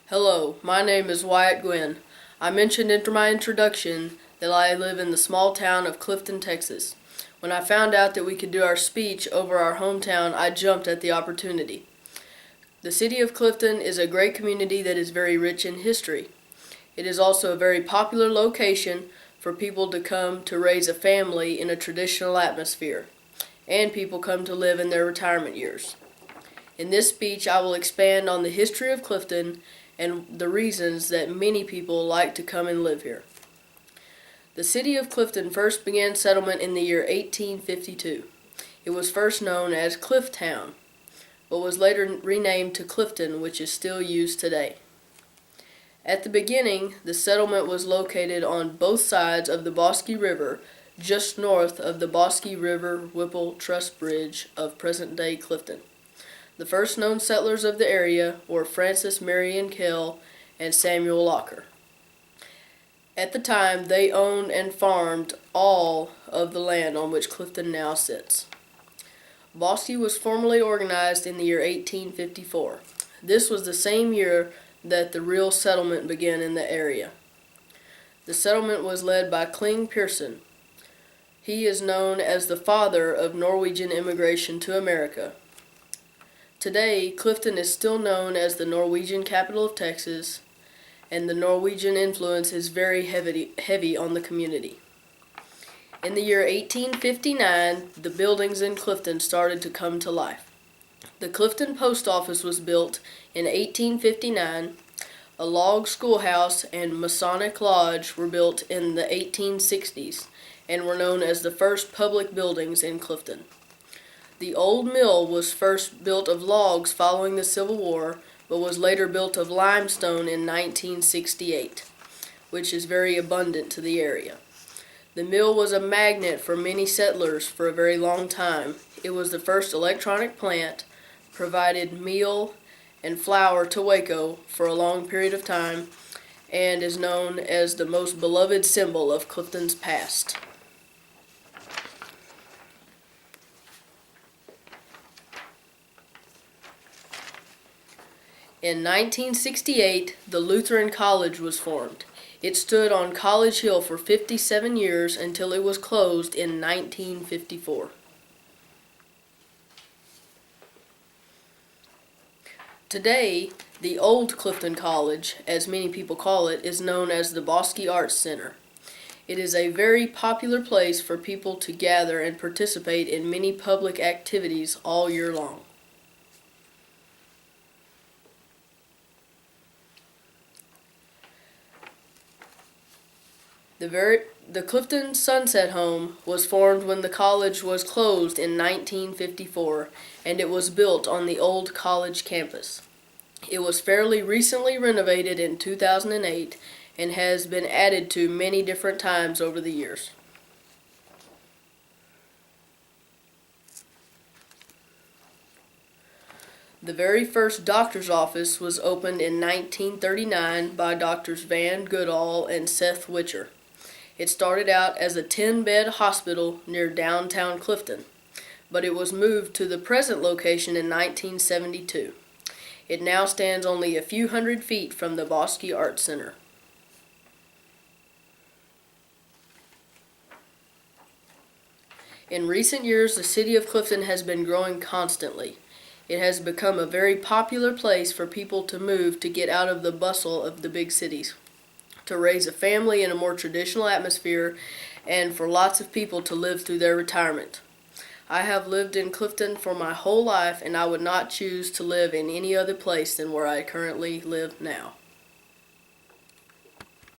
Hello, my name is Wyatt Gwynn. I mentioned in my introduction that I live in the small town of Clifton, Texas. When I found out that we could do our speech over our hometown, I jumped at the opportunity. The city of Clifton is a great community that is very rich in history. It is also a very popular location for people to come to raise a family in a traditional atmosphere, and people come to live in their retirement years. In this speech, I will expand on the history of Clifton and the reasons that many people like to come and live here. The city of Clifton first began settlement in the year 1852. It was first known as Clifftown, but was later renamed to Clifton, which is still used today. At the beginning, the settlement was located on both sides of the Bosque River, just north of the Bosque River Whipple Truss Bridge of present-day Clifton. The first known settlers of the area were Francis Marion Kell and Samuel Locker. At the time, they owned and farmed all of the land on which Clifton now sits. Bosque was formally organized in the year 1854. This was the same year that the real settlement began in the area. The settlement was led by Kling Pearson. He is known as the father of Norwegian immigration to America. Today, Clifton is still known as the Norwegian capital of Texas, and the Norwegian influence is very heavy on the community. In the year 1859, the buildings in Clifton started to come to life. The Clifton Post Office was built in 1859. A log schoolhouse and Masonic Lodge were built in the 1860s and were known as the first public buildings in Clifton. The old mill was first built of logs following the Civil War, but was later built of limestone in 1968, which is very abundant to the area. The mill was a magnet for many settlers for a very long time. It was the first electronic plant, provided meal and flour to Waco for a long period of time, and is known as the most beloved symbol of Clifton's past. In 1968, the Lutheran College was formed. It stood on College Hill for 57 years until it was closed in 1954. Today, the old Clifton College, as many people call it, is known as the Bosque Arts Center. It is a very popular place for people to gather and participate in many public activities all year long. The Clifton Sunset Home was formed when the college was closed in 1954, and it was built on the old college campus. It was fairly recently renovated in 2008 and has been added to many different times over the years. The very first doctor's office was opened in 1939 by Doctors Van Goodall and Seth Witcher. It started out as a 10-bed hospital near downtown Clifton, but it was moved to the present location in 1972. It now stands only a few hundred feet from the Bosque Arts Center. In recent years, the city of Clifton has been growing constantly. It has become a very popular place for people to move to get out of the bustle of the big cities, to raise a family in a more traditional atmosphere, and for lots of people to live through their retirement. I have lived in Clifton for my whole life, and I would not choose to live in any other place than where I currently live now.